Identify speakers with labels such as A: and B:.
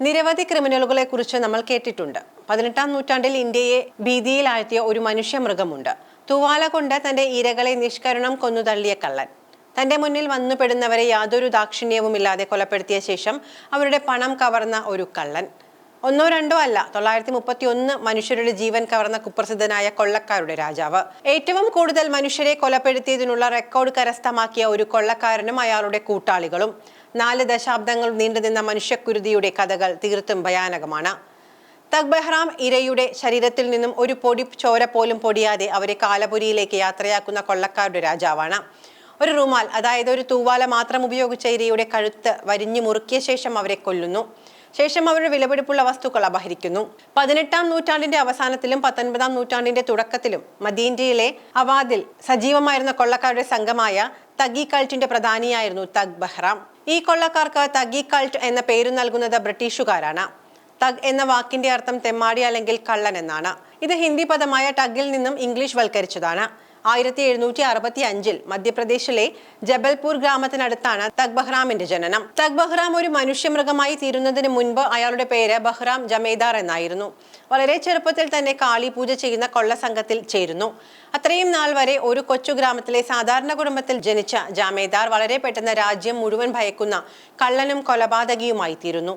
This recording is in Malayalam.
A: നിരവധി ക്രിമിനലുകളെക്കുറിച്ച് നമ്മൾ കേട്ടിട്ടുണ്ട്. 18-ാം നൂറ്റാണ്ടിൽ ഇന്ത്യയെ ഭീതിയിലാഴ്ത്തിയ ഒരു മനുഷ്യമൃഗമുണ്ട്. തൂവാല കൊണ്ട് തന്റെ ഇരകളെ നിഷ്കരുണം കൊന്നുതള്ളിയ കള്ളൻ. തന്റെ മുന്നിൽ വന്നുപെടുന്നവരെ യാതൊരു ദാക്ഷിണ്യവുമില്ലാതെ കൊലപ്പെടുത്തിയ ശേഷം അവരുടെ പണം കവർന്ന ഒരു കള്ളൻ. ഒന്നോ രണ്ടോ അല്ല, 931 മനുഷ്യരുടെ ജീവൻ കവർന്ന കുപ്രസിദ്ധനായ കൊള്ളക്കാരുടെ രാജാവ്. ഏറ്റവും കൂടുതൽ മനുഷ്യരെ കൊലപ്പെടുത്തിയതിനുള്ള റെക്കോർഡ് കരസ്ഥമാക്കിയ ഒരു കൊള്ളക്കാരനും അയാളുടെ കൂട്ടാളികളും. 4 ദശാബ്ദങ്ങൾ നീണ്ടുനിന്ന മനുഷ്യക്കുരുതിയുടെ കഥകൾ തീർത്തും ഭയാനകമാണ്. തഗ് ബഹ്റാം ഇരയുടെ ശരീരത്തിൽ നിന്നും ഒരു പൊടി ചോര പോലും പൊടിയാതെ അവരെ കാലപുരിയിലേക്ക് യാത്രയാക്കുന്ന കൊള്ളക്കാരുടെ രാജാവാണ്. ഒരു റുമാൽ, അതായത് ഒരു തൂവാല മാത്രം ഉപയോഗിച്ച ഇരയുടെ കഴുത്ത് വരിഞ്ഞു മുറുക്കിയ ശേഷം അവരെ കൊല്ലുന്നു. ശേഷം അവരുടെ വിലപിടിപ്പുള്ള വസ്തുക്കൾ അപഹരിക്കുന്നു. 18-ാം നൂറ്റാണ്ടിന്റെ അവസാനത്തിലും 19-ാം നൂറ്റാണ്ടിന്റെ തുടക്കത്തിലും മദീനയിലെ അവാദിൽ സജീവമായിരുന്ന കൊള്ളക്കാരുടെ സംഘമായ തഗി കൾട്ടിന്റെ പ്രധാനിയായിരുന്നു തഗ് ബഹ്റാം. ഈ കൊള്ളക്കാർക്ക് തഗി കൾട്ട് എന്ന പേര് നൽകുന്നത് ബ്രിട്ടീഷുകാരാണ്. തഗ് എന്ന വാക്കിന്റെ അർത്ഥം തെമ്മാടി അല്ലെങ്കിൽ കള്ളൻ എന്നാണ്. ഇത് ഹിന്ദി പദമായ ടഗിൽ നിന്നും ഇംഗ്ലീഷ് വൽക്കരിച്ചതാണ്. 1765 മധ്യപ്രദേശിലെ ജബൽപൂർ ഗ്രാമത്തിനടുത്താണ് തഗ് ബഹ്റാമിന്റെ ജനനം. തഗ് ബഹ്റാം ഒരു മനുഷ്യമൃഗമായി തീരുന്നതിന് മുൻപ് അയാളുടെ പേര് ബഹ്റാം ജമേദാർ എന്നായിരുന്നു. വളരെ ചെറുപ്പത്തിൽ തന്നെ കാളി പൂജ ചെയ്യുന്ന കൊള്ള സംഘത്തിൽ ചേരുന്നു. അത്രയും നാൾ വരെ ഒരു കൊച്ചു ഗ്രാമത്തിലെ സാധാരണ കുടുംബത്തിൽ ജനിച്ച ജമേദാർ വളരെ പെട്ടെന്ന് രാജ്യം മുഴുവൻ ഭയക്കുന്ന കള്ളനും കൊലപാതകിയുമായി തീരുന്നു.